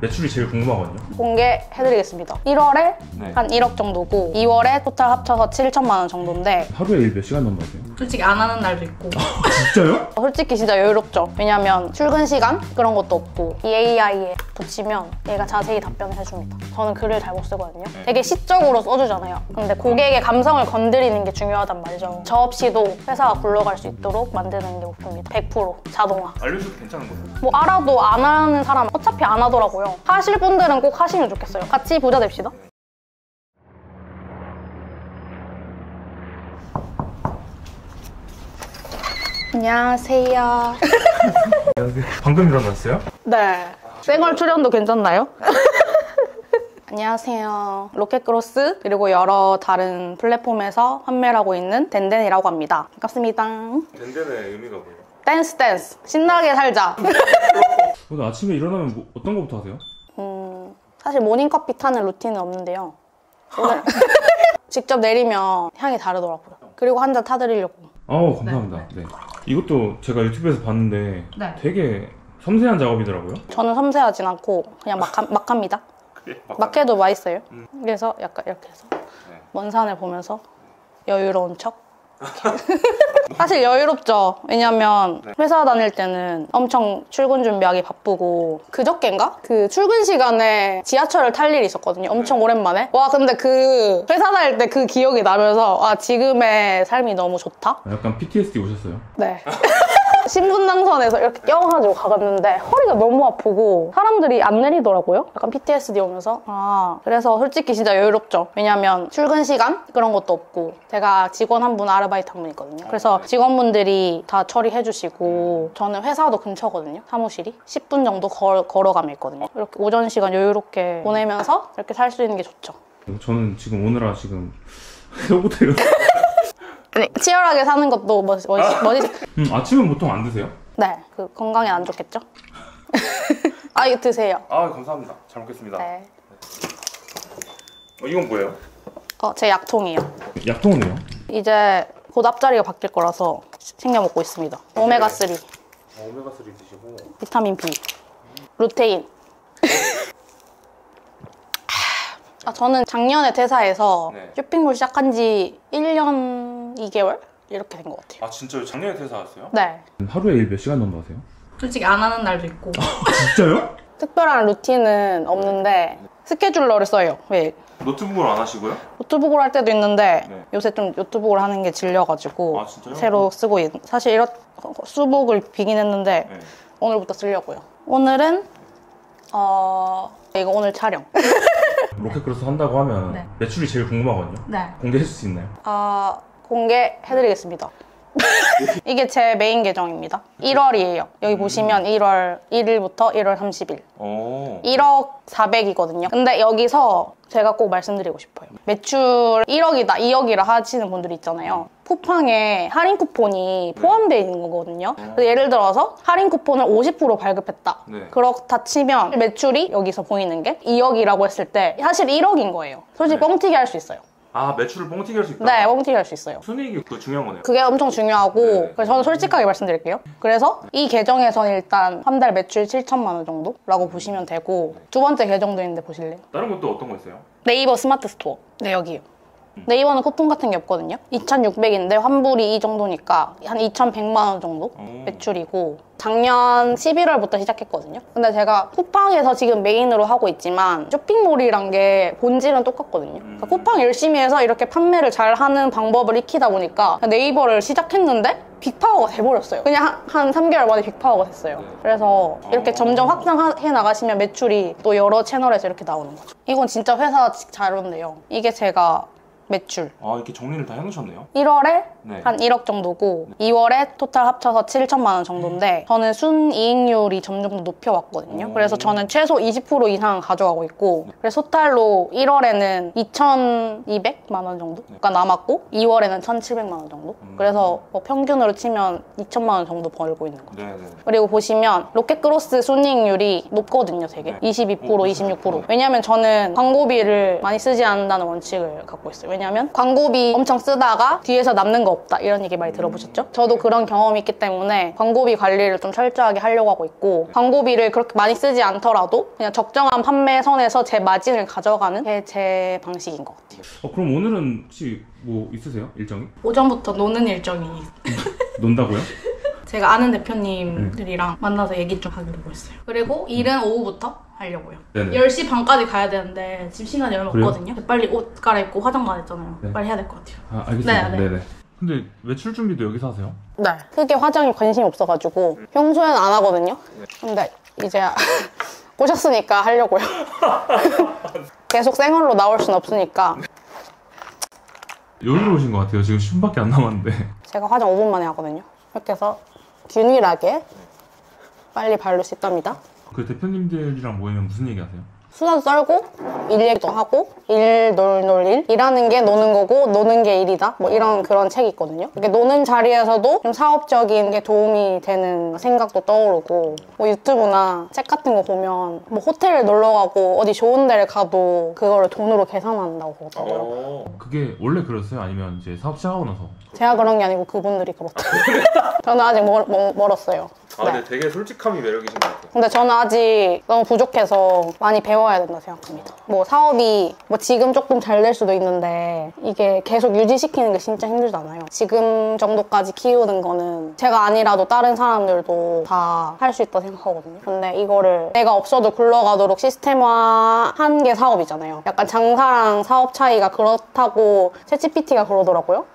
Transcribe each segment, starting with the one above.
매출이 제일 궁금하거든요. 공개해드리겠습니다. 1월에 한 1억 정도고 2월에 토탈 합쳐서 7천만 원 정도인데 하루에 일 몇 시간 정도 하세요? 솔직히 안 하는 날도 있고. 진짜요? 솔직히 진짜 여유롭죠. 왜냐면 출근 시간 그런 것도 없고 이 AI에 붙이면 얘가 자세히 답변을 해줍니다. 저는 글을 잘 못 쓰거든요. 되게 시적으로 써주잖아요. 근데 고객의 감성을 건드리는 게 중요하단 말이죠. 저 없이도 회사가 굴러갈 수 있도록 만드는 게 목표입니다. 100% 자동화. 알려줘도 괜찮은 거예요? 뭐 알아도 안 하는 사람 어차피 안 하더라고요. 하실 분들은 꼭 하시면 좋겠어요. 같이 부자 됩시다. 안녕하세요. 방금 일어났어요? 네. 생얼 출연도 괜찮나요? 안녕하세요. 로켓크로스 그리고 여러 다른 플랫폼에서 판매를 하고 있는 덴덴이라고 합니다. 반갑습니다. 덴덴의 의미가 뭐예요? 댄스 신나게 살자. 오늘 아침에 일어나면 뭐, 어떤 거부터 하세요? 사실 모닝커피 타는 루틴은 없는데요. 오늘 직접 내리면 향이 다르더라고요. 그리고 한 잔 타드리려고. 감사합니다. 네. 이것도 제가 유튜브에서 봤는데 되게 섬세한 작업이더라고요. 저는 섬세하진 않고 그냥 막 합니다. 막 해도 맛있어요. 그래서 약간 이렇게 해서 먼 산을 보면서 여유로운 척. 사실 여유롭죠. 왜냐면 회사 다닐 때는 엄청 출근 준비하기 바쁘고 그저껜가? 그 출근 시간에 지하철을 탈 일이 있었거든요. 엄청 오랜만에. 와 근데 그 회사 다닐 때 그 기억이 나면서 아 지금의 삶이 너무 좋다? 약간 PTSD 오셨어요? 네. 신분당선에서 이렇게 껴가지고 가봤는데 허리가 너무 아프고 사람들이 안 내리더라고요. 약간 PTSD 오면서 그래서 솔직히 진짜 여유롭죠. 왜냐면 출근 시간 그런 것도 없고 제가 직원 한 분 아르바이트 한 분 있거든요. 그래서 직원분들이 다 처리해 주시고 저는 회사도 근처거든요. 사무실이 10분 정도 걸어가면 있거든요. 이렇게 오전 시간 여유롭게 보내면서 이렇게 살 수 있는 게 좋죠. 저는 지금 오늘아 지금 새우부터 일어났어요. 아니, 치열하게 사는 것도 멋있지. 아침은 보통 안 드세요? 네, 그 건강에 안 좋겠죠? 이거 드세요. 감사합니다. 잘 먹겠습니다. 네. 이건 뭐예요? 제 약통이에요. 약통은 왜요? 이제 곧 앞자리가 바뀔 거라서 챙겨 먹고 있습니다. 오메가3. 오메가3 드시고 비타민 B. 루테인. 저는 작년에 퇴사해서 쇼핑몰 시작한 지 1년 2개월? 이렇게 된 것 같아요. 진짜요? 작년에 퇴사하셨어요? 네. 하루에 일 몇 시간 정도 하세요? 솔직히 안 하는 날도 있고. 진짜요? 특별한 루틴은 없는데 스케줄러를 써요, 매일. 노트북으로 안 하시고요? 노트북으로 할 때도 있는데 요새 좀 노트북으로 하는 게 질려가지고 새로 쓰고 사실 이런 수복을 비긴 했는데 오늘부터 쓰려고요. 오늘은 이거 오늘 촬영. 로켓크로스 한다고 하면 매출이 제일 궁금하거든요. 공개해 줄 수 있나요? 공개해드리겠습니다. 이게 제 메인 계정입니다. 1월이에요. 여기 보시면 1월 1일부터 1월 30일. 1억 400이거든요. 근데 여기서 제가 꼭 말씀드리고 싶어요. 매출 1억이다, 2억이라 하시는 분들이 있잖아요. 쿠팡에 할인 쿠폰이 포함되어 있는 거거든요. 그래서 예를 들어서 할인 쿠폰을 50% 발급했다. 그렇다 치면 매출이 여기서 보이는 게 2억이라고 했을 때 사실 1억인 거예요. 솔직히 뻥튀기 할 수 있어요. 매출을 뻥튀기 할 수 있다? 네, 뻥튀기 할 수 있어요. 순이익이 중요한 거네요. 그게 엄청 중요하고 그래서 저는 솔직하게 말씀드릴게요. 그래서 이 계정에서는 일단 한 달 매출 7천만 원 정도라고 보시면 되고 두 번째 계정도 있는데 보실래요? 다른 것도 어떤 거 있어요? 네이버 스마트 스토어. 네, 여기요. 네이버는 쿠폰 같은 게 없거든요. 2,600인데 환불이 이 정도니까 한 2,100만 원 정도 매출이고 작년 11월부터 시작했거든요. 근데 제가 쿠팡에서 지금 메인으로 하고 있지만 쇼핑몰이란 게 본질은 똑같거든요. 그러니까 쿠팡 열심히 해서 이렇게 판매를 잘 하는 방법을 익히다 보니까 네이버를 시작했는데 빅파워가 돼버렸어요. 그냥 한 3개월 만에 빅파워가 됐어요. 그래서 이렇게 점점 확장해 나가시면 매출이 또 여러 채널에서 이렇게 나오는 거죠. 이건 진짜 회사 자료인데요. 이게 제가 매출. 이렇게 정리를 다 해놓으셨네요. 1월에 한 1억 정도고 2월에 토탈 합쳐서 7천만 원 정도인데 저는 순이익률이 점점 더 높여왔거든요. 그래서 저는 최소 20% 이상 가져가고 있고 그래서 토탈로 1월에는 2,200만 원 정도가 남았고 2월에는 1,700만 원 정도. 그래서 뭐 평균으로 치면 2천만 원 정도 벌고 있는 거죠. 그리고 보시면 로켓크로스 순이익률이 높거든요, 되게. 22%, 26%. 왜냐면 저는 광고비를 많이 쓰지 않는다는 원칙을 갖고 있어요. 왜냐면 광고비 엄청 쓰다가 뒤에서 남는 거 없다 이런 얘기 많이 들어보셨죠? 저도 그런 경험이 있기 때문에 광고비 관리를 좀 철저하게 하려고 하고 있고 광고비를 그렇게 많이 쓰지 않더라도 그냥 적정한 판매선에서 제 마진을 가져가는 게 제 방식인 것 같아요. 그럼 오늘은 혹시 뭐 있으세요? 일정이? 오전부터 노는 일정이 논다고요? 제가 아는 대표님들이랑 만나서 얘기 좀 하기로 했어요. 그리고 일은 오후부터 하려고요. 네네. 10시 반까지 가야 되는데 지금 시간이 얼마 그래요? 없거든요. 빨리 옷 갈아입고 화장도 안 했잖아요. 네. 빨리 해야 될 것 같아요. 아, 알겠습니다. 네. 네네. 근데 외출 준비도 여기서 하세요? 네. 크게 화장에 관심이 없어가지고 평소에는 안 하거든요. 근데 이제 오셨으니까 하려고요. 계속 생얼로 나올 순 없으니까. 여유로우신 것 같아요. 지금 10분밖에 안 남았는데. 제가 화장 5분 만에 하거든요. 이렇게 해서 균일하게 빨리 바를 수 있답니다. 그 대표님들이랑 모이면 무슨 얘기 하세요? 수다도 떨고 일 얘기도 하고 일 놀 일 일하는 게 노는 거고 노는 게 일이다 뭐 이런 그런 책이 있거든요. 이렇게 노는 자리에서도 좀 사업적인 게 도움이 되는 생각도 떠오르고 뭐 유튜브나 책 같은 거 보면 뭐 호텔을 놀러 가고 어디 좋은 데를 가도 그거를 돈으로 계산한다고 그러더라고요. 그게 원래 그랬어요? 아니면 이제 사업 시작하고 나서? 제가 그런 게 아니고 그분들이 그렇더라고요. 저는 아직 멀었어요. 근데 되게 솔직함이 매력이신 것 같아요. 근데 저는 아직 너무 부족해서 많이 배워야 된다 생각합니다. 뭐 사업이 뭐 지금 조금 잘 될 수도 있는데 이게 계속 유지시키는 게 진짜 힘들잖아요. 지금 정도까지 키우는 거는 제가 아니라도 다른 사람들도 다 할 수 있다 생각하거든요. 근데 이거를 내가 없어도 굴러가도록 시스템화한 게 사업이잖아요. 약간 장사랑 사업 차이가 그렇다고 챗GPT가 그러더라고요.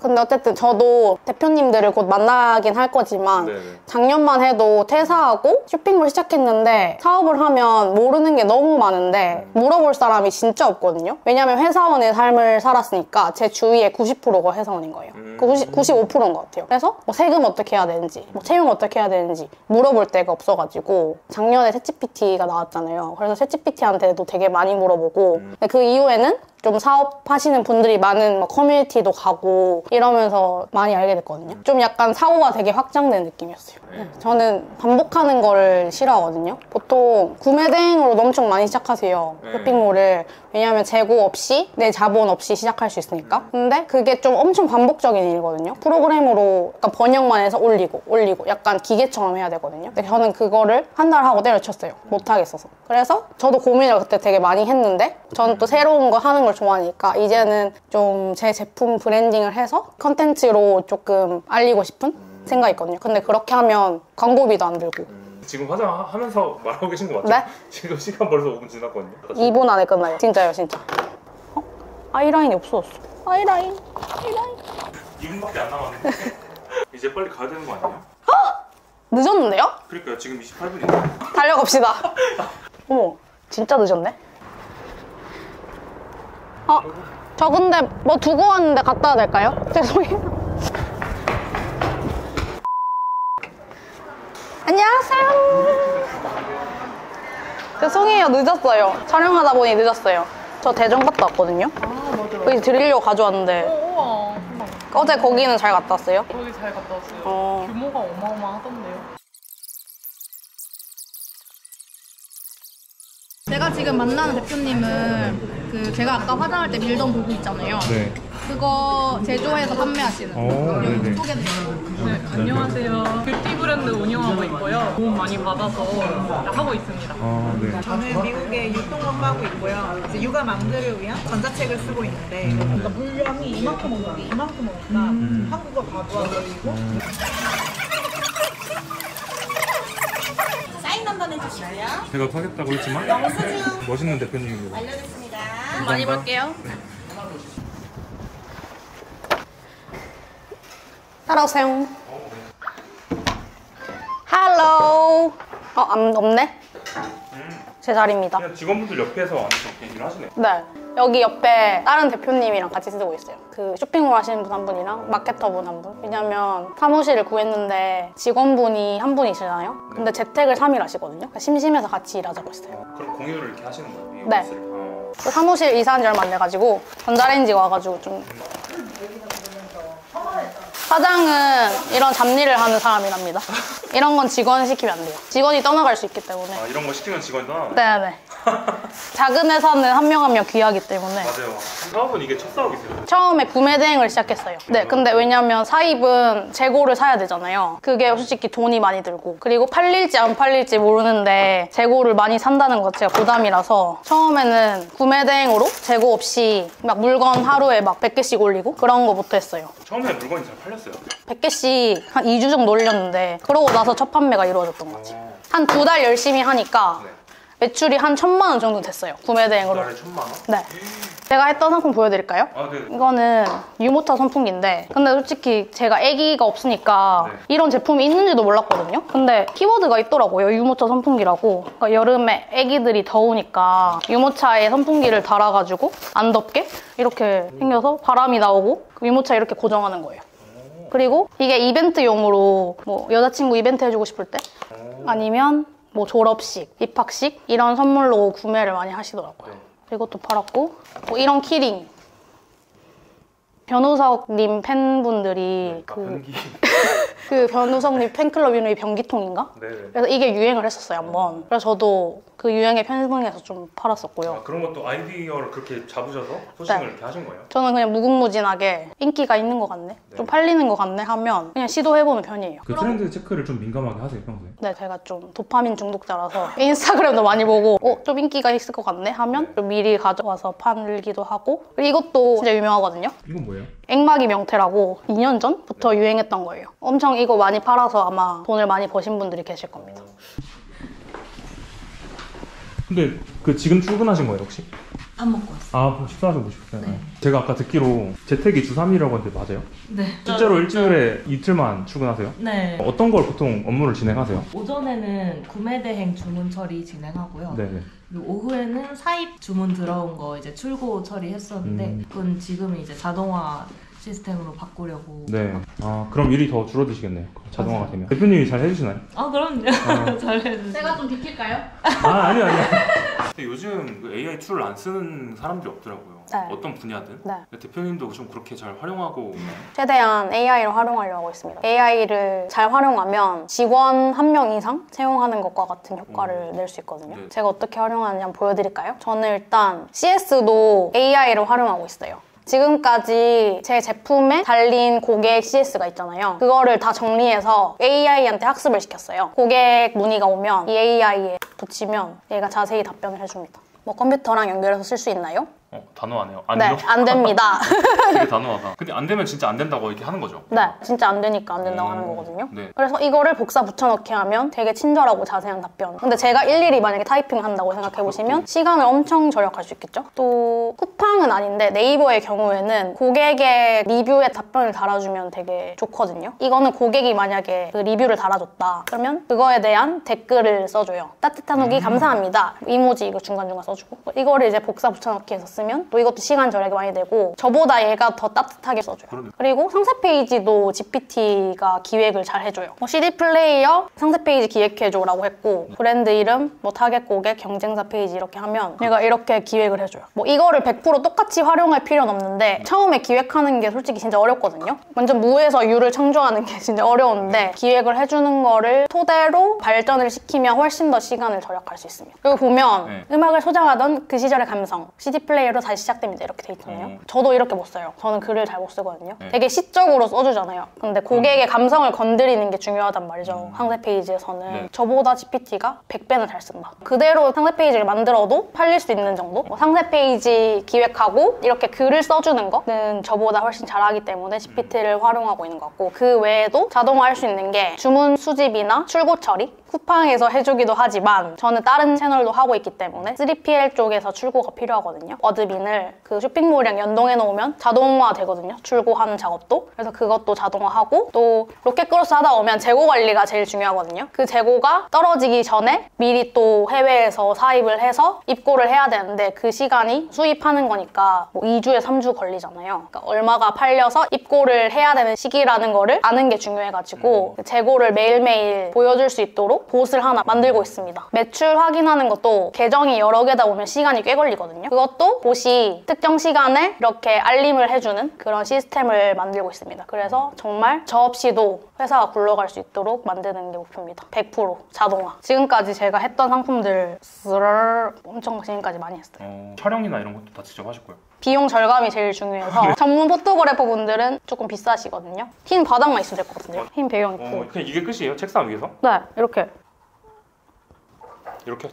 근데 어쨌든 저도 대표님들을 곧 만나긴 할 거지만 네네. 작년만 해도 퇴사하고 쇼핑몰 시작했는데 사업을 하면 모르는 게 너무 많은데 물어볼 사람이 진짜 없거든요. 왜냐면 회사원의 삶을 살았으니까 제 주위에 90%가 회사원인 거예요. 95%인 것 같아요. 그래서 뭐 세금 어떻게 해야 되는지 뭐 채용 어떻게 해야 되는지 물어볼 데가 없어가지고 작년에 챗GPT가 나왔잖아요. 그래서 챗GPT한테도 되게 많이 물어보고 근데 그 이후에는 좀 사업하시는 분들이 많은 막 커뮤니티도 가고 이러면서 많이 알게 됐거든요. 좀 약간 사고가 되게 확장된 느낌이었어요. 저는 반복하는 걸 싫어하거든요. 보통 구매 대행으로도 엄청 많이 시작하세요. 쇼핑몰을. 왜냐하면 재고 없이 내 자본 없이 시작할 수 있으니까. 근데 그게 좀 엄청 반복적인 일이거든요. 프로그램으로 약간 번역만 해서 올리고 약간 기계처럼 해야 되거든요. 근데 저는 그거를 한 달 하고 때려쳤어요. 못하겠어서. 그래서 저도 고민을 그때 되게 많이 했는데 저는 또 새로운 거 하는 걸 좋아하니까 이제는 좀 제 제품 브랜딩을 해서 컨텐츠로 조금 알리고 싶은 생각이 있거든요. 근데 그렇게 하면 광고비도 안 들고. 지금 화장하면서 말하고 계신 거 맞죠? 네? 지금 시간 벌써 5분 지났거든요. 2분 안에 끝나요. 진짜요, 진짜. 아이라인이 없어졌어. 아이라인. 2분밖에 안 남았는데 이제 빨리 가야 되는 거 아니에요? 늦었는데요? 그러니까요. 지금 28분이에요. 달려갑시다. 어머, 진짜 늦었네. 저 근데 뭐 두고 왔는데 갔다 와도 될까요? 죄송해요. 안녕하세요. 죄송해요, 늦었어요. 촬영하다 보니 늦었어요. 저 대전 갔다 왔거든요. 맞아요. 여기 드리려고 가져왔는데 우와. 어제 거기는 잘 갔다 왔어요? 거기 잘 갔다 왔어요. 규모가 어마어마하던데요. 제가 지금 만나는 대표님은 그 제가 아까 화장할 때 밀던 도구 있잖아요. 네. 그거 제조해서 판매하시는 네네. 여기 소개드려요. 네, 안녕하세요. 뷰티 브랜드 운영하고 있고요. 도움 많이 받아서 하고 있습니다. 네. 저는 미국에 유통업 하고 있고요. 이제 육아맘들을 위한 전자책을 쓰고 있는데 그러니까 물량이 이만큼 오니까 한국어 가져와가지고 사인 한번 해주시고요. 제가 사겠다고 했지만 멋있는 대표님이고. 완료됐습니다. 많이 볼게요. 따라오세요. 헬로. 없네? 제 자리입니다. 그냥 직원분들 옆에서 앉아서 얘기를 하시네요. 네. 여기 옆에 다른 대표님이랑 같이 쓰고 있어요. 그 쇼핑몰 하시는 분 한 분이랑 마케터분 한 분. 왜냐면 사무실을 구했는데 직원분이 한 분이시잖아요. 근데 재택을 3일 하시거든요. 그러니까 심심해서 같이 일하자고 했어요. 그럼 공유를 이렇게 하시는 거예요? 이 네. 오피스를? 그 사무실 이사한 지 얼마 안 돼가지고 전자레인지가 와가지고 좀 사장은 이런 잡일을 하는 사람이랍니다. 이런 건 직원 시키면 안 돼요. 직원이 떠나갈 수 있기 때문에. 이런 거 시키면 직원이 떠나나요? 네네. 작은 회사는 한 명 한 명 귀하기 때문에. 맞아요. 사업은 이게 첫 사업이세요? 처음에 구매 대행을 시작했어요. 네, 근데 왜냐면 사입은 재고를 사야 되잖아요. 그게 솔직히 돈이 많이 들고, 그리고 팔릴지 안 팔릴지 모르는데 재고를 많이 산다는 것 자체가 부담이라서 처음에는 구매 대행으로 재고 없이 막 물건 하루에 막 100개씩 올리고 그런 거부터 했어요. 처음에 물건이 잘 팔렸어요? 100개씩 한 2주 정도 올렸는데 그러고 나서 첫 판매가 이루어졌던 거지. 한 2달 열심히 하니까 매출이 한 1,000만 원 정도 됐어요. 구매 대행으로. 달에 1,000만 원? 네. 제가 했던 상품 보여드릴까요? 아, 네. 이거는 유모차 선풍기인데, 근데 솔직히 제가 아기가 없으니까 이런 제품이 있는지도 몰랐거든요. 근데 키워드가 있더라고요. 유모차 선풍기라고. 그러니까 여름에 아기들이 더우니까 유모차에 선풍기를 달아가지고 안 덥게 이렇게 생겨서 바람이 나오고 유모차 이렇게 고정하는 거예요. 그리고 이게 이벤트용으로 뭐 여자친구 이벤트 해주고 싶을 때 아니면 뭐 졸업식, 입학식 이런 선물로 구매를 많이 하시더라고요. 이것도 팔았고, 뭐 이런 키링. 변우석님 팬분들이 그 변우석님 팬클럽 이름이 변기통인가? 네. 그래서 이게 유행을 했었어요, 한번. 그래서 저도 그 유행에 편승해서 좀 팔았었고요. 아, 그런 것도 아이디어를 그렇게 잡으셔서 소싱을 이렇게 하신 거예요? 저는 그냥 무궁무진하게 인기가 있는 것 같네? 좀 팔리는 것 같네 하면 그냥 시도해보는 편이에요. 그 트렌드 체크를 좀 민감하게 하세요, 평소에? 네, 제가 좀 도파민 중독자라서 인스타그램도 많이 보고 좀 인기가 있을 것 같네 하면 좀 미리 가져와서 팔기도 하고. 그리고 이것도 진짜 유명하거든요. 이건 뭐예요? 액막이 명태라고 2년 전부터 유행했던 거예요. 엄청 이거 많이 팔아서 아마 돈을 많이 버신 분들이 계실 겁니다. 근데 그 지금 출근하신 거예요, 혹시? 밥 먹고 왔어요. 아, 식사하시고 오셨어요? 네. 제가 아까 듣기로 재택이 주 3일이라고 했는데 맞아요? 네. 실제로 일주일에 이틀만 출근하세요? 네. 어떤 걸 보통 업무를 진행하세요? 오전에는 구매 대행 주문 처리 진행하고요. 네네. 그리고 오후에는 사입 주문 들어온 거 이제 출고 처리했었는데 그건 지금은 이제 자동화 시스템으로 바꾸려고. 네. 아, 그럼 일이 더 줄어드시겠네요. 자동화가 되면. 대표님이 잘 해주시나요? 아, 그럼요. 잘 해주세요. 제가 좀 비킬까요? 아, 아니요. 근데 요즘 그 AI 툴을 안 쓰는 사람들이 없더라고요. 네. 어떤 분야든. 네. 대표님도 좀 그렇게 잘 활용하고 최대한 AI를 활용하려고 하고 있습니다. AI를 잘 활용하면 직원 1명 이상 채용하는 것과 같은 효과를 낼 수 있거든요. 네. 제가 어떻게 활용하는지 한번 보여드릴까요? 저는 일단 CS도 AI를 활용하고 있어요. 지금까지 제 제품에 달린 고객 CS가 있잖아요. 그거를 다 정리해서 AI한테 학습을 시켰어요. 고객 문의가 오면 이 AI에 붙이면 얘가 자세히 답변을 해줍니다. 뭐 컴퓨터랑 연결해서 쓸 수 있나요? 단호하네요. 네, 안 됩니다. 되게 단호하다. 근데 안 되면 진짜 안 된다고 이렇게 하는 거죠? 네, 진짜 안 되니까 안 된다고 하는 거거든요. 네. 그래서 이거를 복사 붙여넣기 하면 되게 친절하고 자세한 답변. 근데 제가 일일이 만약에 타이핑을 한다고 생각해보시면 시간을 엄청 절약할 수 있겠죠? 또 쿠팡은 아닌데 네이버의 경우에는 고객의 리뷰에 답변을 달아주면 되게 좋거든요. 이거는 고객이 만약에 그 리뷰를 달아줬다. 그러면 그거에 대한 댓글을 써줘요. 따뜻한 후기 감사합니다. 이모지 이거 중간중간 써주고. 이거를 이제 복사 붙여넣기 해서 쓰면 또 이것도 시간 절약이 많이 되고 저보다 얘가 더 따뜻하게 써줘요. 그리고 상세 페이지도 GPT가 기획을 잘 해줘요. 뭐 CD 플레이어 상세 페이지 기획해줘라고 했고 브랜드 이름, 뭐 타겟 고객, 경쟁사 페이지 이렇게 하면 얘가 이렇게 기획을 해줘요. 뭐 이거를 100% 똑같이 활용할 필요는 없는데 처음에 기획하는 게 솔직히 진짜 어렵거든요. 완전 무에서 유를 창조하는 게 진짜 어려운데 기획을 해주는 거를 토대로 발전을 시키면 훨씬 더 시간을 절약할 수 있습니다. 그리고 보면 음악을 소장하던 그 시절의 감성 CD 플레이어로 다시 시작됩니다 이렇게 돼 있잖아요. 저도 이렇게 못 써요. 저는 글을 잘 못 쓰거든요. 되게 시적으로 써주잖아요. 근데 고객의 감성을 건드리는 게 중요하단 말이죠. 상세 페이지에서는. 저보다 GPT가 100배는 잘 쓴다. 그대로 상세 페이지를 만들어도 팔릴 수 있는 정도? 뭐 상세 페이지 기획하고 이렇게 글을 써주는 거는 저보다 훨씬 잘하기 때문에 GPT를 활용하고 있는 것 같고 그 외에도 자동화할 수 있는 게 주문 수집이나 출고 처리? 쿠팡에서 해주기도 하지만 저는 다른 채널도 하고 있기 때문에 3PL 쪽에서 출고가 필요하거든요. 어드빈을 그 쇼핑몰이랑 연동해 놓으면 자동화 되거든요. 출고하는 작업도. 그래서 그것도 자동화하고 또 로켓크로스 하다 보면 재고 관리가 제일 중요하거든요. 그 재고가 떨어지기 전에 미리 또 해외에서 사입을 해서 입고를 해야 되는데 그 시간이 수입하는 거니까 뭐 2주에 3주 걸리잖아요. 그러니까 얼마가 팔려서 입고를 해야 되는 시기라는 거를 아는 게 중요해가지고 재고를 매일매일 보여줄 수 있도록 봇을 하나 만들고 있습니다. 매출 확인하는 것도 계정이 여러 개다 보면 시간이 꽤 걸리거든요. 그것도 봇이 특정 시간에 이렇게 알림을 해주는 그런 시스템을 만들고 있습니다. 그래서 정말 저 없이도 회사가 굴러갈 수 있도록 만드는 게 목표입니다. 100% 자동화. 지금까지 제가 했던 상품들 엄청 지금까지 많이 했어요. 촬영이나 이런 것도 다 직접 하실 거예요? 비용 절감이 제일 중요해서 전문 포토그래퍼 분들은 조금 비싸시거든요. 흰 바닥만 있으면 될 것 같은데요. 흰 배경 있고. 그냥 이게 끝이에요? 책상 위에서? 네, 이렇게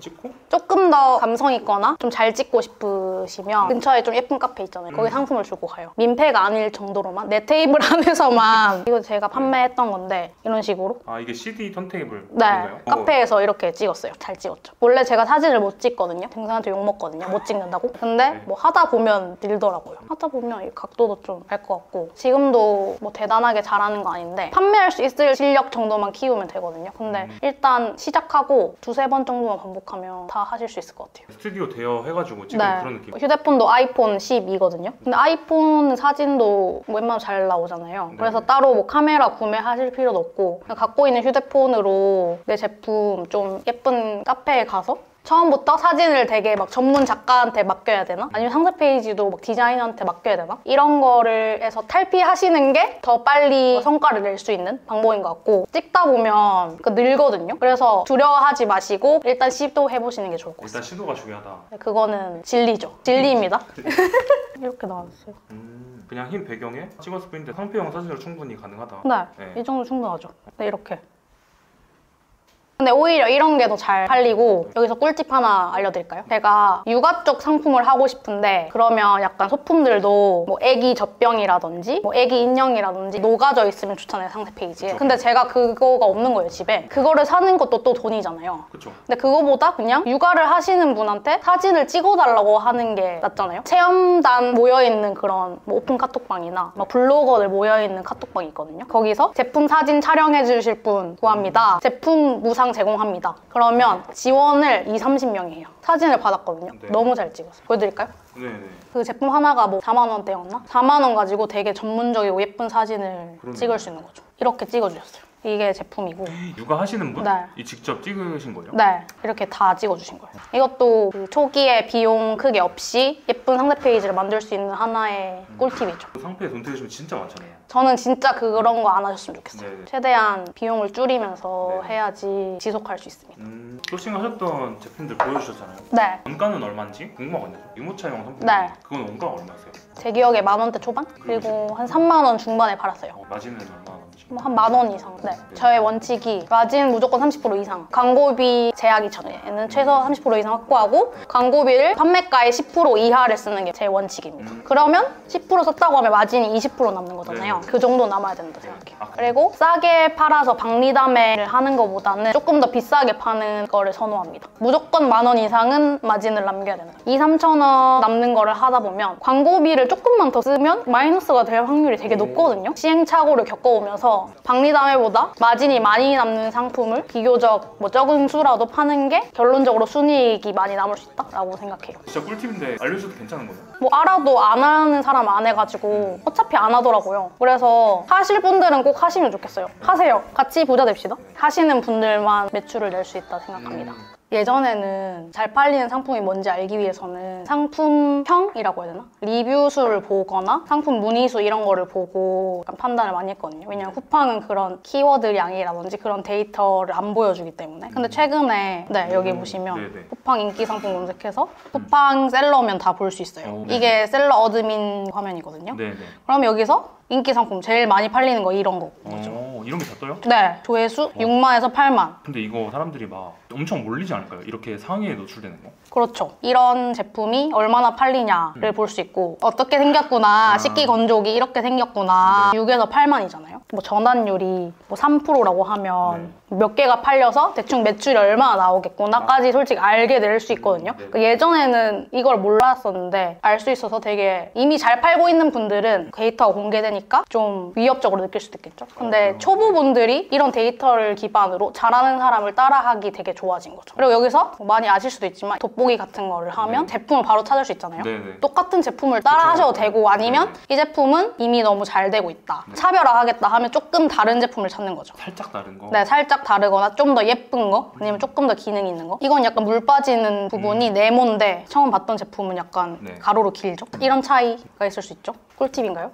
찍고? 조금 더 감성 있거나 좀 잘 찍고 싶으시면 근처에 좀 예쁜 카페 있잖아요. 거기 상품을 주고 가요. 민폐가 아닐 정도로만 내 테이블 안에서만 이거 제가 판매했던 건데 이런 식으로 이게 CD 턴테이블 네, 인가요? 카페에서 이렇게 찍었어요. 잘 찍었죠. 원래 제가 사진을 못 찍거든요. 동생한테 욕먹거든요. 못 찍는다고. 근데 뭐 하다 보면 늘더라고요. 하다 보면 이 각도도 좀 알 것 같고 지금도 뭐 대단하게 잘하는 거 아닌데 판매할 수 있을 실력 정도만 키우면 되거든요. 근데 일단 시작하고 2-3번 정도만 반복하면 다 하실 수 있을 것 같아요. 스튜디오 대여해가지고 찍는 그런 느낌? 휴대폰도 아이폰 12거든요. 근데 아이폰 사진도 웬만하면 잘 나오잖아요. 그래서 따로 뭐 카메라 구매하실 필요도 없고 그냥 갖고 있는 휴대폰으로 내 제품 좀 예쁜 카페에 가서 처음부터 사진을 되게 막 전문 작가한테 맡겨야 되나? 아니면 상세 페이지도 막 디자이너한테 맡겨야 되나? 이런 거를 해서 탈피하시는 게 더 빨리 성과를 낼 수 있는 방법인 것 같고 찍다 보면 늘거든요. 그래서 두려워하지 마시고 일단 시도해보시는 게 좋을 것 같아요. 일단 시도가 중요하다. 그거는 진리죠. 진리입니다. 이렇게 나왔어요. 그냥 흰 배경에 찍었을 뿐인데 상표용 사진으로 충분히 가능하다. 네. 이 정도 충분하죠. 네, 이렇게. 근데 오히려 이런 게 더 잘 팔리고 여기서 꿀팁 하나 알려드릴까요? 제가 육아 쪽 상품을 하고 싶은데 그러면 약간 소품들도 뭐 애기 젖병이라든지 뭐 애기 인형이라든지 녹아져 있으면 좋잖아요, 상세 페이지에. 근데 제가 그거가 없는 거예요, 집에. 그거를 사는 것도 또 돈이잖아요. 그쵸. 근데 그거보다 그냥 육아를 하시는 분한테 사진을 찍어달라고 하는 게 낫잖아요. 체험단 모여있는 그런 뭐 오픈 카톡방이나 막 블로거들 모여있는 카톡방이 있거든요. 거기서 제품 사진 촬영해 주실 분 구합니다. 제품 무상 제공합니다. 그러면 지원을 20-30명이에요. 사진을 받았거든요. 네. 너무 잘 찍었어요. 보여드릴까요? 네네. 그 제품 하나가 뭐 4만 원대였나? 4만 원 가지고 되게 전문적이고 예쁜 사진을 찍을 수 있는 거죠. 이렇게 찍어주셨어요. 이게 제품이고. 육아 하시는 분? 네. 이 직접 찍으신 거예요? 네, 이렇게 다 찍어주신 거예요. 이것도 그 초기에 비용 크게 없이 예쁜 상세 페이지를 만들 수 있는 하나의 꿀팁이죠. 상표에 돈 들이시면 진짜 많잖아요. 저는 진짜 그런 거 안 하셨으면 좋겠어요. 네네. 최대한 비용을 줄이면서 네. 해야지 지속할 수 있습니다. 소싱하셨던 제품들 보여주셨잖아요. 네. 원가는 얼마인지 궁금하거든요. 유모차용 상품. 네. 그건 원가가 얼마였어요? 제 기억에 10,000원대 초반? 그리고 한 3만 원 중반에 팔았어요. 마진은 얼마나 남으시죠? 뭐 한 10,000원 이상. 네. 저의 원칙이 마진 무조건 30% 이상. 광고비 제약이 전에는 최소 30% 이상 확보하고 광고비를 판매가의 10% 이하를 쓰는 게 제 원칙입니다. 그러면 10% 썼다고 하면 마진이 20% 남는 거잖아요. 그 정도 남아야 된다 생각해요. 그리고 싸게 팔아서 박리담회를 하는 것보다는 조금 더 비싸게 파는 거를 선호합니다. 무조건 10,000원 이상은 마진을 남겨야 된다. 2-3,000원 남는 거를 하다 보면 광고비를 조금만 더 쓰면 마이너스가 될 확률이 되게 높거든요. 시행착오를 겪어오면서 박리담회보다 마진이 많이 남는 상품을 비교적 뭐 적은 수라도 파는 게 결론적으로 순이익이 많이 남을 수 있다라고 생각해요. 진짜 꿀팁인데 알려줘도 괜찮은 거예요? 뭐 알아도 안 하는 사람 안 해가지고 어차피 안 하더라고요. 그래서 하실 분들은 꼭 하시면 좋겠어요. 하세요. 같이 부자 됩시다. 하시는 분들만 매출을 낼 수 있다 생각합니다. 예전에는 잘 팔리는 상품이 뭔지 알기 위해서는 상품평이라고 해야 되나? 리뷰수를 보거나 상품 문의수 이런 거를 보고 약간 판단을 많이 했거든요. 왜냐면 쿠팡은 그런 키워드 양이라든지 그런 데이터를 안 보여주기 때문에. 근데 최근에 여기 보시면 쿠팡 인기 상품 검색해서 쿠팡 셀러면 다 볼 수 있어요. 이게 셀러 어드민 화면이거든요. 그럼 여기서 인기 상품 제일 많이 팔리는 거 이런 거죠. 이런 게 다 떠요? 네. 조회수 6만에서 8만. 근데 이거 사람들이 막 엄청 몰리지 않을까요? 이렇게 상위에 노출되는 거? 그렇죠. 이런 제품이 얼마나 팔리냐를 볼 수 있고 어떻게 생겼구나, 식기 건조기 이렇게 생겼구나. 6에서 8만이잖아요. 뭐 전환율이 뭐 3%라고 하면 몇 개가 팔려서 대충 매출이 얼마나 나오겠구나까지 솔직히 알게 될 수 있거든요. 그러니까 예전에는 이걸 몰랐었는데 알 수 있어서 되게 이미 잘 팔고 있는 분들은 데이터가 공개되니까 좀 위협적으로 느낄 수도 있겠죠. 근데 초보분들이 이런 데이터를 기반으로 잘하는 사람을 따라하기 되게 좋아진 거죠. 그리고 여기서 많이 아실 수도 있지만 돋보기 같은 거를 하면 제품을 바로 찾을 수 있잖아요. 똑같은 제품을 따라 하셔도 되고 아니면 이 제품은 이미 너무 잘 되고 있다. 차별화하겠다 다음에 조금 다른 제품을 찾는 거죠. 살짝 다른 거? 네, 살짝 다르거나 좀 더 예쁜 거 아니면 조금 더 기능이 있는 거. 이건 약간 물 빠지는 부분이 네모인데 처음 봤던 제품은 약간 가로로 길죠. 이런 차이가 있을 수 있죠. 꿀팁인가요?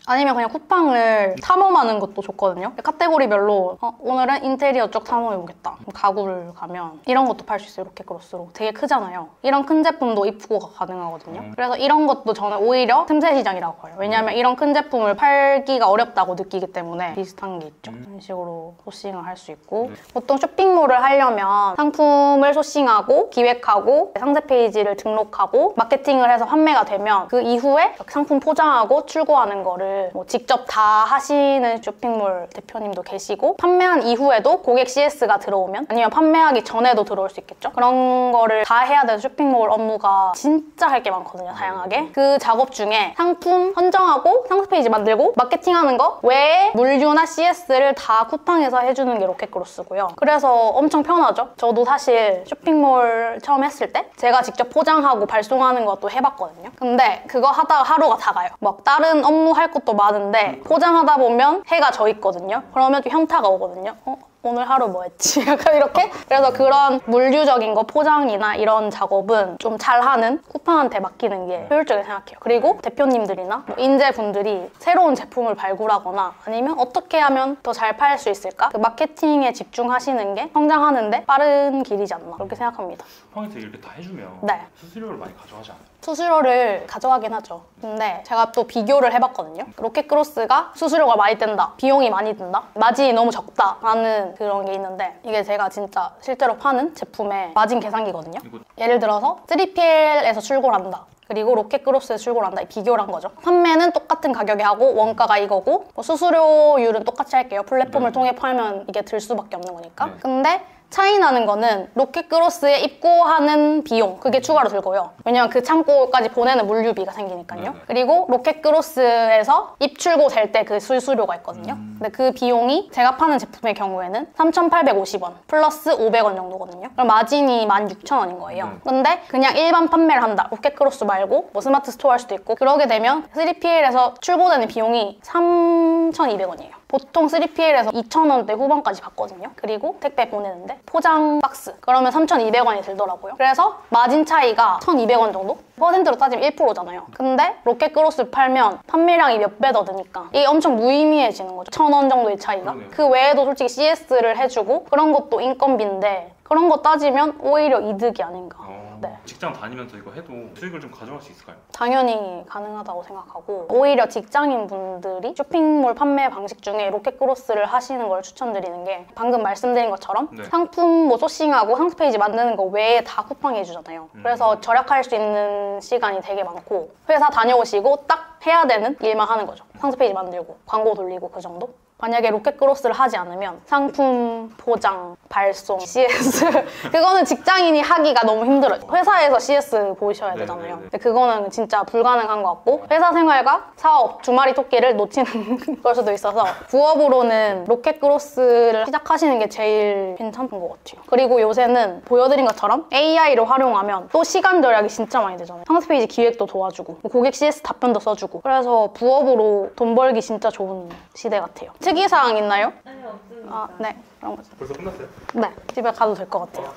아니면 그냥 쿠팡을 탐험하는 것도 좋거든요. 카테고리별로 오늘은 인테리어 쪽 탐험해보겠다. 가구를 가면 이런 것도 팔 수 있어요. 로켓크로스로. 되게 크잖아요. 이런 큰 제품도 입고가 가능하거든요. 그래서 이런 것도 저는 오히려 틈새 시장이라고 해요. 왜냐하면 이런 큰 제품을 팔기가 어렵다고 느끼기 때문에 비슷한 게 있죠. 이런 식으로 소싱을 할 수 있고 보통 쇼핑몰을 하려면 상품을 소싱하고 기획하고 상세 페이지를 등록하고 마케팅을 해서 판매가 되면 그 이후에 상품 포장하고 출고하는 거를 뭐 직접 다 하시는 쇼핑몰 대표님도 계시고 판매한 이후에도 고객 CS가 들어오면 아니면 판매하기 전에도 들어올 수 있겠죠. 그런 거를 다 해야 되는 쇼핑몰 업무가 진짜 할 게 많거든요. 다양하게. 그 작업 중에 상품 선정하고 상세 페이지 만들고 마케팅하는 거 외에 물류나 CS를 다 쿠팡에서 해주는 게 로켓크로스고요. 그래서 엄청 편하죠. 저도 사실 쇼핑몰 처음 했을 때 제가 직접 포장하고 발송하는 것도 해봤거든요. 근데 그거 하다가 하루가 다 가요. 막 다른 업무 할 것도 많은데 포장하다 보면 해가 져 있거든요. 그러면 좀 현타가 오거든요. 오늘 하루 뭐 했지? 약간 이렇게? 그래서 그런 물류적인 거 포장이나 이런 작업은 좀 잘하는 쿠팡한테 맡기는 게 효율적이라고 생각해요. 그리고 대표님들이나 뭐 인재분들이 새로운 제품을 발굴하거나 아니면 어떻게 하면 더 잘 팔 수 있을까? 그 마케팅에 집중하시는 게 성장하는데 빠른 길이지 않나 그렇게 생각합니다. 쿠팡에서 이렇게 다 해주면 수수료를 많이 가져가지 않아요? 수수료를 가져가긴 하죠. 근데 제가 또 비교를 해봤거든요. 로켓크로스가 수수료가 많이 든다, 비용이 많이 든다, 마진이 너무 적다 라는 그런 게 있는데 이게 제가 진짜 실제로 파는 제품의 마진 계산기거든요. 예를 들어서 3PL에서 출고를 한다. 그리고 로켓크로스에 출고를 한다. 비교를 한 거죠. 판매는 똑같은 가격에 하고 원가가 이거고 뭐 수수료율은 똑같이 할게요. 플랫폼을 통해 팔면 이게 들 수밖에 없는 거니까. 근데 차이 나는 거는 로켓크로스에 입고하는 비용 그게 추가로 들고요. 왜냐면 그 창고까지 보내는 물류비가 생기니까요. 그리고 로켓크로스에서 입출고 될 때 그 수수료가 있거든요. 근데 그 비용이 제가 파는 제품의 경우에는 3,850원 플러스 500원 정도거든요. 그럼 마진이 16,000원인 거예요. 근데 그냥 일반 판매를 한다. 로켓크로스 말고 뭐 스마트 스토어 할 수도 있고 그러게 되면 3PL에서 출고되는 비용이 3,200원이에요. 보통 3PL에서 2,000원대 후반까지 받거든요. 그리고 택배 보내는데 포장 박스 그러면 3,200원이 들더라고요. 그래서 마진 차이가 1,200원 정도? 퍼센트로 따지면 1%잖아요. 근데 로켓크로스 팔면 판매량이 몇 배 더 드니까 이게 엄청 무의미해지는 거죠. 1,000원 정도의 차이가. 그 외에도 솔직히 CS를 해주고 그런 것도 인건비인데 그런 거 따지면 오히려 이득이 아닌가. 네. 직장 다니면서 이거 해도 수익을 좀 가져갈 수 있을까요? 당연히 가능하다고 생각하고 오히려 직장인분들이 쇼핑몰 판매 방식 중에 로켓크로스를 하시는 걸 추천드리는 게 방금 말씀드린 것처럼 상품 뭐 소싱하고 상세 페이지 만드는 거 외에 다 쿠팡이 해주잖아요. 그래서 절약할 수 있는 시간이 되게 많고 회사 다녀오시고 딱 해야 되는 일만 하는 거죠. 상세 페이지 만들고 광고 돌리고 그 정도? 만약에 로켓크로스를 하지 않으면 상품, 포장, 발송, CS 그거는 직장인이 하기가 너무 힘들어요. 회사에서 CS 보셔야 되잖아요. 근데 그거는 진짜 불가능한 것 같고 회사 생활과 사업, 두 마리 토끼를 놓치는 걸 수도 있어서 부업으로는 로켓크로스를 시작하시는 게 제일 괜찮은 것 같아요. 그리고 요새는 보여드린 것처럼 AI를 활용하면 또 시간 절약이 진짜 많이 되잖아요. 상세 페이지 기획도 도와주고 고객 CS 답변도 써주고 그래서 부업으로 돈 벌기 진짜 좋은 시대 같아요. 특이사항 있나요? 아니, 없습니다. 아, 네. 그런 거죠. 벌써 끝났어요? 네. 집에 가도 될 것 같아요.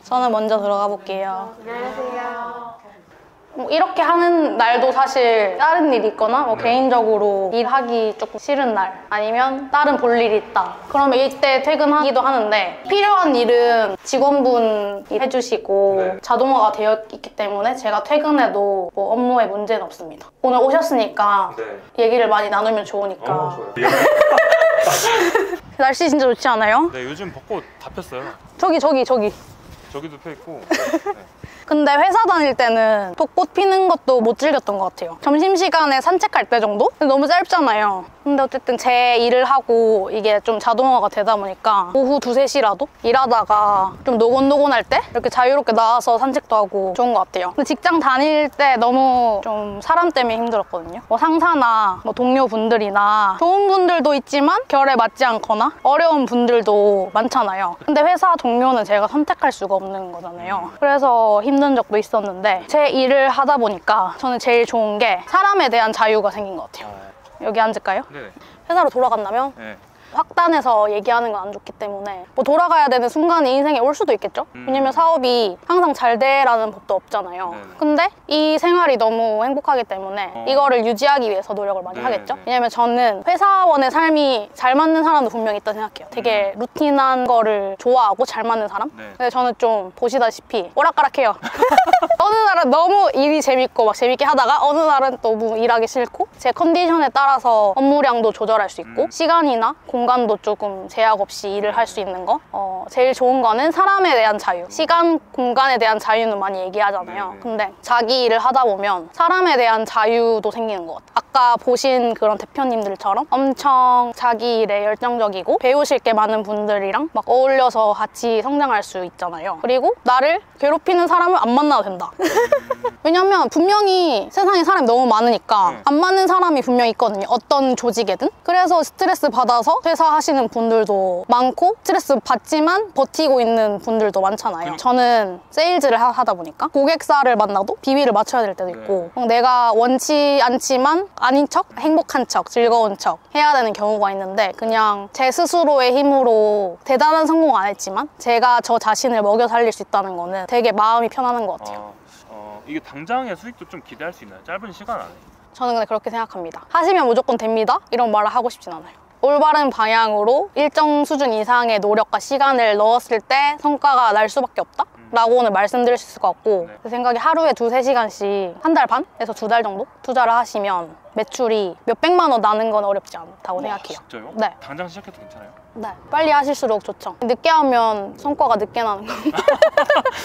저는 먼저 들어가 볼게요. 안녕하세요. 뭐 이렇게 하는 날도 사실 다른 일이 있거나 뭐 개인적으로 일하기 조금 싫은 날 아니면 다른 볼 일이 있다. 그러면 이때 퇴근하기도 하는데 필요한 일은 직원분이 해주시고 자동화가 되어 있기 때문에 제가 퇴근해도 뭐 업무에 문제는 없습니다. 오늘 오셨으니까 얘기를 많이 나누면 좋으니까. 좋아요. 날씨 진짜 좋지 않아요? 네, 요즘 벚꽃 다 폈어요. 저기도 펴있고. 근데 회사 다닐 때는 벚꽃 피는 것도 못 즐겼던 것 같아요. 점심시간에 산책할 때 정도? 너무 짧잖아요. 근데 어쨌든 제 일을 하고 이게 좀 자동화가 되다 보니까 오후 2, 3시라도 일하다가 좀 노곤노곤할 때 이렇게 자유롭게 나와서 산책도 하고 좋은 것 같아요. 근데 직장 다닐 때 너무 좀 사람 때문에 힘들었거든요. 뭐 상사나 뭐 동료분들이나 좋은 분들도 있지만 결에 맞지 않거나 어려운 분들도 많잖아요. 근데 회사 동료는 제가 선택할 수가 없는 거잖아요. 그래서 힘든 적도 있었는데 제 일을 하다 보니까 저는 제일 좋은 게 사람에 대한 자유가 생긴 것 같아요. 여기 앉을까요? 네. 회사로 돌아간다면 네. 확단해서 얘기하는 건 안 좋기 때문에 뭐 돌아가야 되는 순간이 인생에 올 수도 있겠죠. 왜냐면 사업이 항상 잘 되라는 법도 없잖아요. 네네. 근데 이 생활이 너무 행복하기 때문에 이거를 유지하기 위해서 노력을 많이 하겠죠. 왜냐면 저는 회사원의 삶이 잘 맞는 사람도 분명히 있다 생각해요. 되게 루틴한 거를 좋아하고 잘 맞는 사람. 근데 저는 좀 보시다시피 오락가락해요. 어느 날은 너무 일이 재밌고 막 재밌게 하다가 어느 날은 너무 일하기 싫고 제 컨디션에 따라서 업무량도 조절할 수 있고 시간이나 공간도 조금 제약 없이 일을 할 수 있는 거. 제일 좋은 거는 사람에 대한 자유. 시간, 공간에 대한 자유는 많이 얘기하잖아요. 근데 자기 일을 하다 보면 사람에 대한 자유도 생기는 것 같아요. 아까 보신 그런 대표님들처럼 엄청 자기 일에 열정적이고 배우실 게 많은 분들이랑 막 어울려서 같이 성장할 수 있잖아요. 그리고 나를 괴롭히는 사람을 안 만나도 된다. 왜냐면 분명히 세상에 사람이 너무 많으니까 안 맞는 사람이 분명히 있거든요. 어떤 조직에든. 그래서 스트레스 받아서 퇴사하시는 분들도 많고 스트레스 받지만 버티고 있는 분들도 많잖아요. 저는 세일즈를 하다 보니까 고객사를 만나도 비위를 맞춰야 될 때도 있고 내가 원치 않지만 아닌 척, 행복한 척, 즐거운 척 해야 되는 경우가 있는데 그냥 제 스스로의 힘으로 대단한 성공 안 했지만 제가 저 자신을 먹여 살릴 수 있다는 거는 되게 마음이 편안한 것 같아요. 이게 당장의 수익도 좀 기대할 수 있나요? 짧은 시간 안에? 저는 근데 그렇게 생각합니다. 하시면 무조건 됩니다 이런 말을 하고 싶진 않아요. 올바른 방향으로 일정 수준 이상의 노력과 시간을 넣었을 때 성과가 날 수밖에 없다? 라고는 말씀드릴 수 있을 것 같고 제 생각에 하루에 2-3시간씩 한 달 반에서 2달 정도 투자를 하시면 매출이 몇백만 원 나는 건 어렵지 않다고 생각해요. 진짜요? 네. 당장 시작해도 괜찮아요? 네. 빨리 하실수록 좋죠. 늦게 하면 성과가 늦게 나는 거.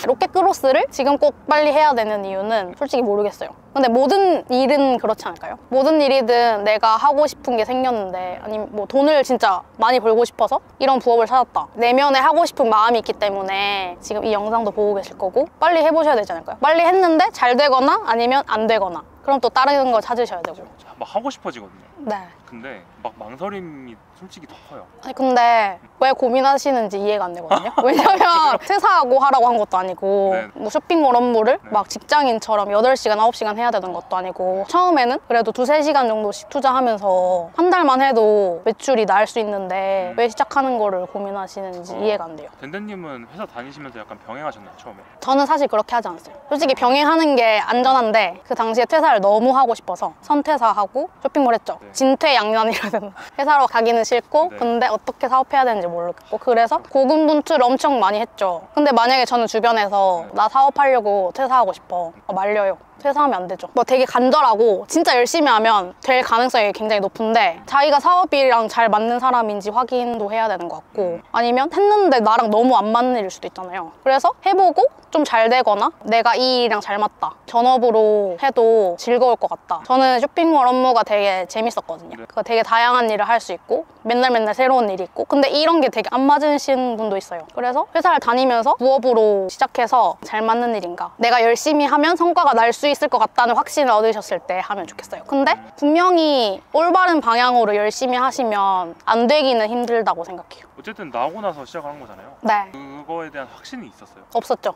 로켓크로스를 지금 꼭 빨리 해야 되는 이유는 솔직히 모르겠어요. 근데 모든 일은 그렇지 않을까요? 모든 일이든 내가 하고 싶은 게 생겼는데 아니면 뭐 돈을 진짜 많이 벌고 싶어서 이런 부업을 찾았다. 내면에 하고 싶은 마음이 있기 때문에 지금 이 영상도 보고 계실 거고 빨리 해보셔야 되지 않을까요? 빨리 했는데 잘 되거나 아니면 안 되거나 그럼 또 다른 걸 찾으셔야 되고. 막 하고 싶어지거든요. 네. 근데 막 망설임이 솔직히 더 커요. 아니 근데 왜 고민하시는지 이해가 안 되거든요. 왜냐면 퇴사하고 하라고 한 것도 아니고 네. 뭐 쇼핑몰 업무를 네. 막 직장인처럼 8시간, 9시간 해야 되는 것도 아니고 처음에는 그래도 2-3시간 정도씩 투자하면서 한 달만 해도 매출이 날 수 있는데 왜 시작하는 거를 고민하시는지 이해가 안 돼요. 덴덴님은 회사 다니시면서 약간 병행하셨나요, 처음에? 저는 사실 그렇게 하지 않았어요. 솔직히 병행하는 게 안전한데 그 당시에 퇴사를 너무 하고 싶어서 선퇴사하고 쇼핑몰 했죠. 네. 진퇴양난이라 되나. 회사로 가기는 싫고 네. 근데 어떻게 사업해야 되는지 모르겠고 그래서 고군분투를 엄청 많이 했죠. 근데 만약에 저는 주변에서 나 사업하려고 퇴사하고 싶어 말려요. 퇴사하면 안 되죠. 뭐 되게 간절하고 진짜 열심히 하면 될 가능성이 굉장히 높은데 자기가 사업이랑 잘 맞는 사람인지 확인도 해야 되는 것 같고 아니면 했는데 나랑 너무 안 맞는 일일 수도 있잖아요. 그래서 해보고 좀 잘 되거나 내가 이 일이랑 잘 맞다. 전업으로 해도 즐거울 것 같다. 저는 쇼핑몰 업무가 되게 재밌었거든요. 그거 되게 다양한 일을 할 수 있고 맨날 새로운 일이 있고 근데 이런 게 되게 안 맞으신 분도 있어요. 그래서 회사를 다니면서 부업으로 시작해서 잘 맞는 일인가 내가 열심히 하면 성과가 날 수 있을 것 같다는 확신을 얻으셨을 때 하면 좋겠어요. 근데 분명히 올바른 방향으로 열심히 하시면 안 되기는 힘들다고 생각해요. 어쨌든 나오고 나서 시작을 한 거잖아요. 네. 그거에 대한 확신이 있었어요? 없었죠.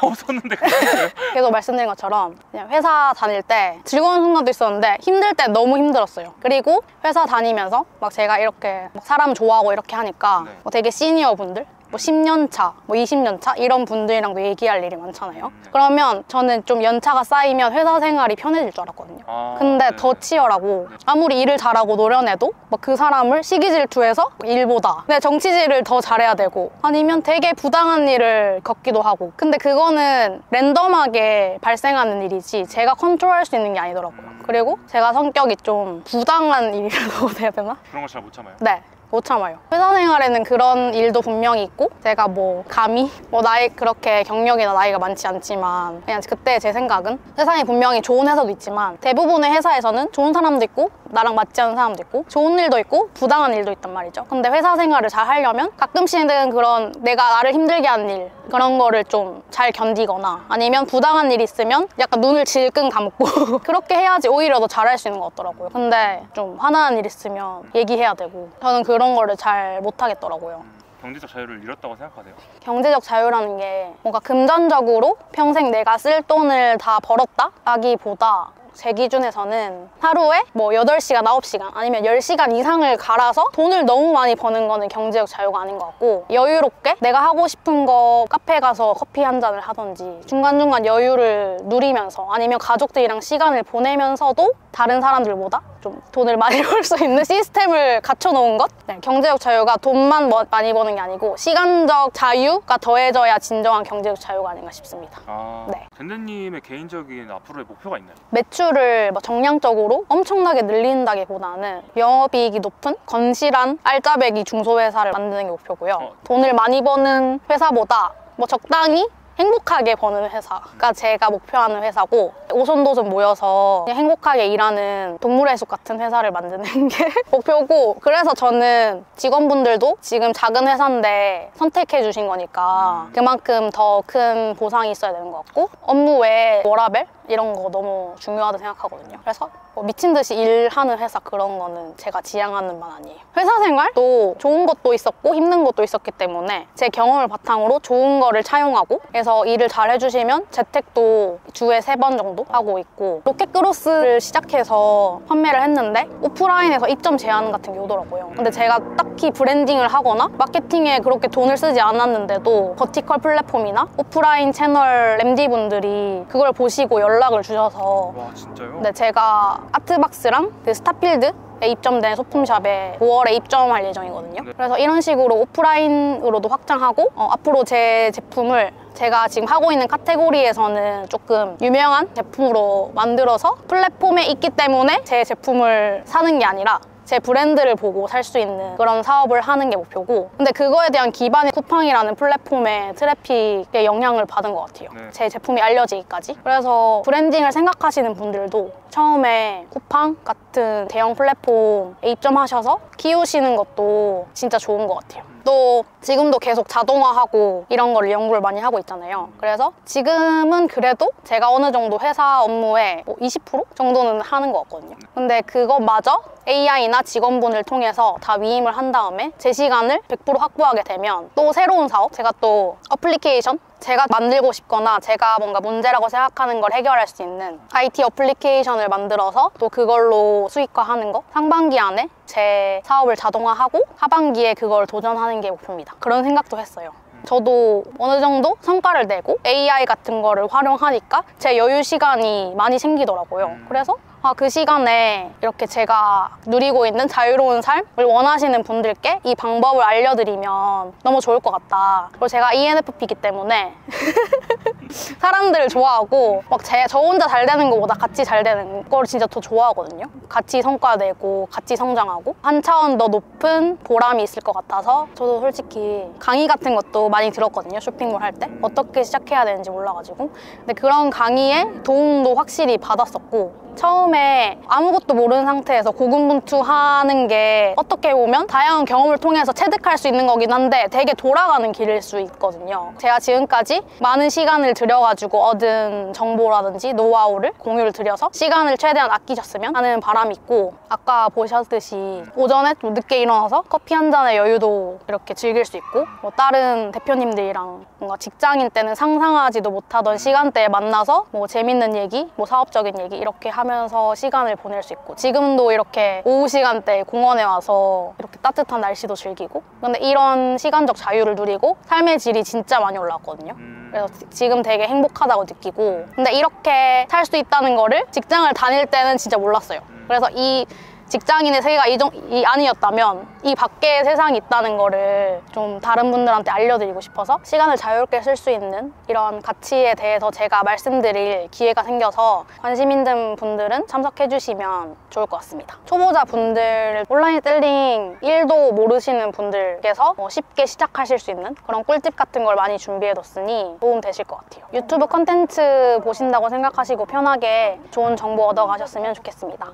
없었는데 그랬어요? 계속 말씀드린 것처럼 그냥 회사 다닐 때 즐거운 순간도 있었는데 힘들 때 너무 힘들었어요. 그리고 회사 다니면서 막 제가 이렇게 막 사람 좋아하고 이렇게 하니까 네. 뭐 되게 시니어 분들 뭐 10년 차, 뭐 20년 차 이런 분들이랑도 얘기할 일이 많잖아요. 그러면 저는 좀 연차가 쌓이면 회사 생활이 편해질 줄 알았거든요. 근데 네. 더 치열하고 아무리 일을 잘하고 노련해도 막 그 사람을 시기 질투해서 일보다 내 정치질을 더 잘해야 되고 아니면 되게 부당한 일을 겪기도 하고 근데 그거는 랜덤하게 발생하는 일이지 제가 컨트롤할 수 있는 게 아니더라고요. 그리고 제가 성격이 좀 부당한 일이라고 해야 되나? 그런 거 잘 못 참아요? 네. 못 참아요. 회사 생활에는 그런 일도 분명히 있고 제가 뭐 감히 뭐 나이 그렇게 경력이나 나이가 많지 않지만 그냥 그때 제 생각은 세상에 분명히 좋은 회사도 있지만 대부분의 회사에서는 좋은 사람도 있고 나랑 맞지 않는 사람도 있고 좋은 일도 있고 부당한 일도 있단 말이죠. 근데 회사 생활을 잘 하려면 가끔씩은 그런 내가 나를 힘들게 하는 일 그런 거를 좀 잘 견디거나 아니면 부당한 일 있으면 약간 눈을 질끈 감고 그렇게 해야지 오히려 더 잘할 수 있는 것 같더라고요. 근데 좀 화나는 일 있으면 얘기해야 되고 저는 그런 거를 잘 못하겠더라고요. 경제적 자유를 잃었다고 생각하세요? 경제적 자유라는 게 뭔가 금전적으로 평생 내가 쓸 돈을 다 벌었다? 라기보다 제 기준에서는 하루에 뭐 8시간, 9시간 아니면 10시간 이상을 갈아서 돈을 너무 많이 버는 거는 경제적 자유가 아닌 것 같고, 여유롭게 내가 하고 싶은 거 카페 가서 커피 한 잔을 하던지 중간중간 여유를 누리면서 아니면 가족들이랑 시간을 보내면서도 다른 사람들보다 좀 돈을 많이 벌 수 있는 시스템을 갖춰놓은 것? 네, 경제적 자유가 돈만 많이 버는 게 아니고 시간적 자유가 더해져야 진정한 경제적 자유가 아닌가 싶습니다. 네. 댄댄님의 개인적인 앞으로의 목표가 있나요? 매출을 정량적으로 엄청나게 늘린다기보다는 영업이익이 높은 건실한 알짜배기 중소회사를 만드는 게 목표고요. 돈을 많이 버는 회사보다 뭐 적당히 행복하게 버는 회사가 제가 목표하는 회사고, 오손도손 모여서 행복하게 일하는 동물의 숲 같은 회사를 만드는 게 목표고, 그래서 저는 직원분들도 지금 작은 회사인데 선택해 주신 거니까 그만큼 더 큰 보상이 있어야 되는 것 같고, 업무 외에 워라밸? 이런 거 너무 중요하다고 생각하거든요. 그래서 뭐 미친 듯이 일하는 회사 그런 거는 제가 지향하는 바는 아니에요. 회사 생활도 좋은 것도 있었고 힘든 것도 있었기 때문에 제 경험을 바탕으로 좋은 거를 차용하고, 그래서 일을 잘 해주시면 재택도 주에 3번 정도 하고 있고, 로켓크로스를 시작해서 판매를 했는데 오프라인에서 입점 제한 같은 게 오더라고요. 근데 제가 딱히 브랜딩을 하거나 마케팅에 그렇게 돈을 쓰지 않았는데도 버티컬 플랫폼이나 오프라인 채널 MD분들이 그걸 보시고 연락을 주셔서, 와 진짜요? 네, 제가 아트박스랑 그 스타필드에 입점된 소품샵에 5월에 입점할 예정이거든요. 네. 그래서 이런 식으로 오프라인으로도 확장하고, 앞으로 제 제품을 제가 지금 하고 있는 카테고리에서는 조금 유명한 제품으로 만들어서 플랫폼에 있기 때문에 제 제품을 사는 게 아니라 제 브랜드를 보고 살 수 있는 그런 사업을 하는 게 목표고, 근데 그거에 대한 기반이 쿠팡이라는 플랫폼의 트래픽에 영향을 받은 것 같아요. 네. 제 제품이 알려지기까지. 그래서 브랜딩을 생각하시는 분들도 처음에 쿠팡 같은 대형 플랫폼에 입점하셔서 키우시는 것도 진짜 좋은 것 같아요. 또 지금도 계속 자동화하고 이런 거를 연구를 많이 하고 있잖아요. 그래서 지금은 그래도 제가 어느 정도 회사 업무의 뭐 20% 정도는 하는 것 같거든요. 근데 그거마저 AI나 직원분을 통해서 다 위임을 한 다음에 제 시간을 100% 확보하게 되면 또 새로운 사업, 제가 또 어플리케이션 제가 만들고 싶거나 제가 뭔가 문제라고 생각하는 걸 해결할 수 있는 IT 어플리케이션을 만들어서 또 그걸로 수익화하는 거, 상반기 안에 제 사업을 자동화하고 하반기에 그걸 도전하는 게 목표입니다. 그런 생각도 했어요. 저도 어느 정도 성과를 내고 AI 같은 거를 활용하니까 제 여유 시간이 많이 생기더라고요. 그래서 그 시간에 이렇게 제가 누리고 있는 자유로운 삶을 원하시는 분들께 이 방법을 알려드리면 너무 좋을 것 같다. 그리고 제가 ENFP이기 때문에 사람들을 좋아하고 막 저 혼자 잘 되는 것보다 같이 잘 되는 걸 진짜 더 좋아하거든요. 같이 성과 내고 같이 성장하고 한 차원 더 높은 보람이 있을 것 같아서, 저도 솔직히 강의 같은 것도 많이 들었거든요. 쇼핑몰 할 때 어떻게 시작해야 되는지 몰라가지고. 근데 그런 강의에 도움도 확실히 받았었고, 처음에 아무것도 모르는 상태에서 고군분투하는 게 어떻게 보면 다양한 경험을 통해서 체득할 수 있는 거긴 한데 되게 돌아가는 길일 수 있거든요. 제가 지금까지 많은 시간을 들여가지고 얻은 정보라든지 노하우를 공유를 드려서 시간을 최대한 아끼셨으면 하는 바람이 있고, 아까 보셨듯이 오전에 좀 늦게 일어나서 커피 한 잔의 여유도 이렇게 즐길 수 있고, 뭐 다른 대표님들이랑 뭔가 직장인 때는 상상하지도 못하던 시간대에 만나서 뭐 재밌는 얘기, 뭐 사업적인 얘기 이렇게 하면서 시간을 보낼 수 있고, 지금도 이렇게 오후 시간대에 공원에 와서 이렇게 따뜻한 날씨도 즐기고, 근데 이런 시간적 자유를 누리고 삶의 질이 진짜 많이 올라왔거든요. 그래서 지금 되게 행복하다고 느끼고, 근데 이렇게 살 수 있다는 거를 직장을 다닐 때는 진짜 몰랐어요. 그래서 이 직장인의 세계가 이 아니었다면 이 밖에 세상이 있다는 거를 좀 다른 분들한테 알려드리고 싶어서 시간을 자유롭게 쓸 수 있는 이런 가치에 대해서 제가 말씀드릴 기회가 생겨서 관심 있는 분들은 참석해 주시면 좋을 것 같습니다. 초보자 분들, 온라인 셀링 1도 모르시는 분들께서 쉽게 시작하실 수 있는 그런 꿀팁 같은 걸 많이 준비해뒀으니 도움 되실 것 같아요. 유튜브 컨텐츠 보신다고 생각하시고 편하게 좋은 정보 얻어가셨으면 좋겠습니다.